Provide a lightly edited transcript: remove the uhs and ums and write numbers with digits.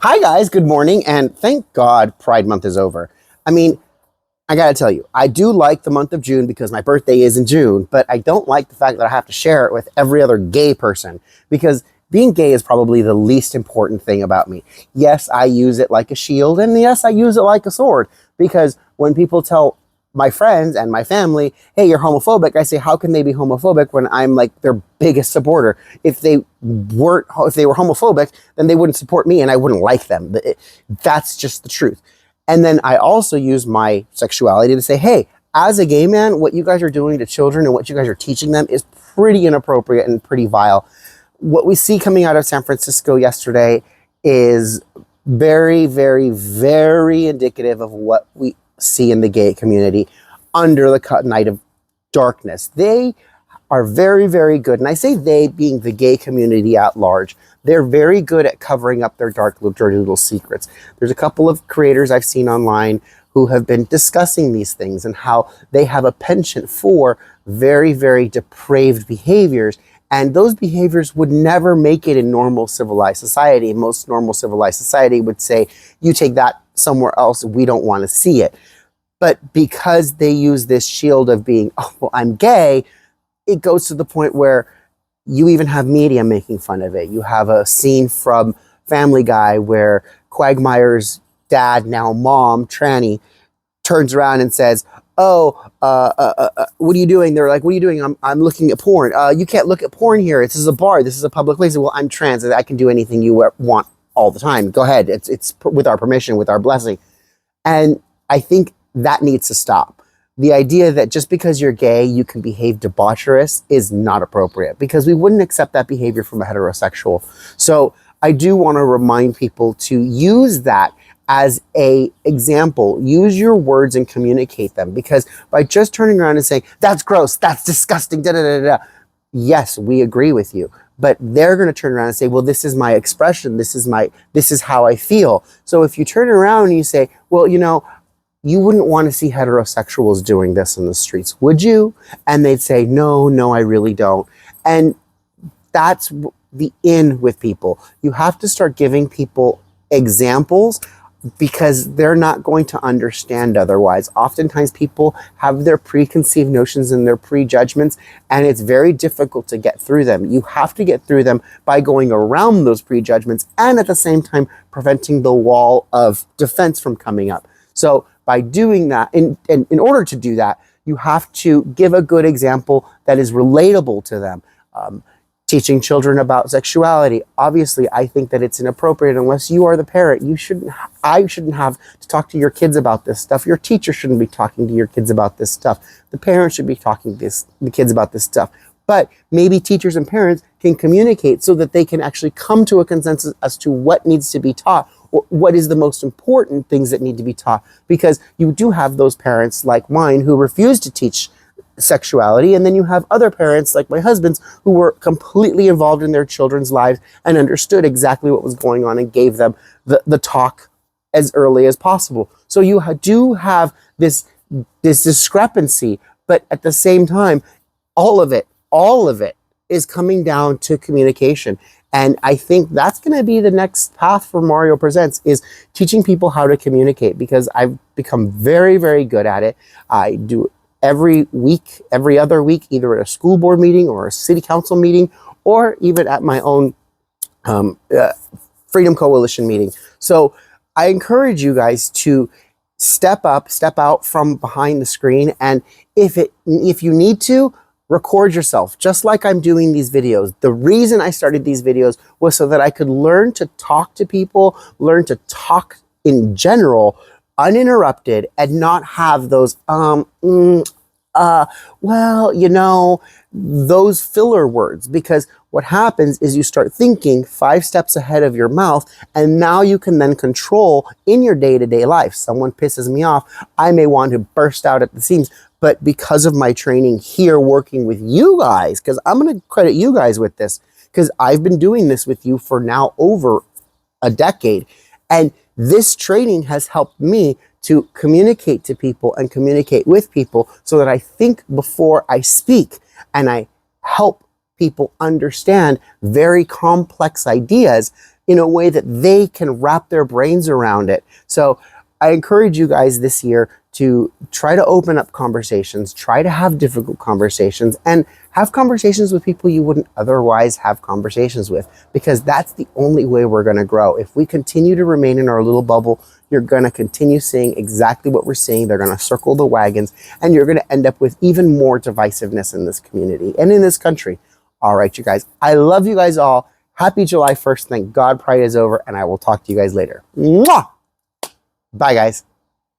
Hi guys, good morning, and thank God Pride Month is over. I mean, I gotta tell you, I do like the month of June because my birthday is in June, but I don't like the fact that I have to share it with every other gay person because being gay is probably the least important thing about me. Yes, I use it like a shield, and yes, I use it like a sword because when people tell my friends and my family, hey, you're homophobic, I say, how can they be homophobic when I'm like their biggest supporter? If they were homophobic, then they wouldn't support me and I wouldn't like them. That's just the truth. And then I also use my sexuality to say, hey, as a gay man, what you guys are doing to children and what you guys are teaching them is pretty inappropriate and pretty vile. What we see coming out of San Francisco yesterday is very, very, very indicative of what we see in the gay community under the night of darkness. They are very, very good. And I say they being the gay community at large. They're very good at covering up their dirty little secrets. There's a couple of creators I've seen online who have been discussing these things and how they have a penchant for very, very depraved behaviors. And those behaviors would never make it in normal civilized society. Most normal civilized society would say, you take that somewhere else, we don't want to see it. But because they use this shield of being, oh, well, I'm gay, it goes to the point where you even have media making fun of it. You have a scene from Family Guy where Quagmire's dad, now mom, Tranny, turns around and says, oh, what are you doing? They're like, what are you doing? I'm looking at porn. You can't look at porn here. This is a bar. This is a public place. Well, I'm trans. I can do anything you want all the time. Go ahead. It's with our permission, with our blessing. And I think that needs to stop. The idea that just because you're gay, you can behave debaucherous is not appropriate because we wouldn't accept that behavior from a heterosexual. So I do want to remind people to use that as a example. Use your words and communicate them, because by just turning around and saying, that's gross, that's disgusting, da da da da, yes, we agree with you. But they're going to turn around and say, well, this is my expression. This is how I feel. So if you turn around and you say, well, you wouldn't want to see heterosexuals doing this in the streets, would you? And they'd say, no, I really don't. And that's the in with people. You have to start giving people examples because they're not going to understand otherwise. Oftentimes people have their preconceived notions and their prejudgments, and it's very difficult to get through them. You have to get through them by going around those prejudgments and at the same time preventing the wall of defense from coming up. So by doing that, in order to do that, you have to give a good example that is relatable to them. Teaching children about sexuality. Obviously, I think that it's inappropriate unless you are the parent. I shouldn't have to talk to your kids about this stuff. Your teacher shouldn't be talking to your kids about this stuff. The parents should be talking to the kids about this stuff. But maybe teachers and parents can communicate so that they can actually come to a consensus as to what needs to be taught or what is the most important things that need to be taught. Because you do have those parents like mine who refuse to teach sexuality, and then you have other parents like my husband's who were completely involved in their children's lives and understood exactly what was going on and gave them the talk as early as possible. So you do have this discrepancy, but at the same time, all of it is coming down to communication. And I think that's going to be the next path for Mario Presents, is teaching people how to communicate, because I've become very, very good at it. I do every week, every other week, either at a school board meeting or a city council meeting, or even at my own Freedom Coalition meeting. So I encourage you guys to step out from behind the screen, and if you need to, record yourself, just like I'm doing these videos. The reason I started these videos was so that I could learn to talk to people, learn to talk in general, uninterrupted, and not have those, those filler words. Because what happens is you start thinking 5 steps ahead of your mouth, and now you can then control in your day-to-day life. Someone pisses me off, I may want to burst out at the seams. But because of my training here working with you guys, because I'm going to credit you guys with this, because I've been doing this with you for now over a decade. And this training has helped me to communicate to people and communicate with people so that I think before I speak, and I help people understand very complex ideas in a way that they can wrap their brains around it. So I encourage you guys this year to try to open up conversations, try to have difficult conversations, and have conversations with people you wouldn't otherwise have conversations with, because that's the only way we're going to grow. If we continue to remain in our little bubble, you're going to continue seeing exactly what we're seeing. They're going to circle the wagons, and you're going to end up with even more divisiveness in this community and in this country. All right, you guys, I love you guys all. Happy July 1st. Thank God Pride is over, and I will talk to you guys later. Mwah! Bye, guys.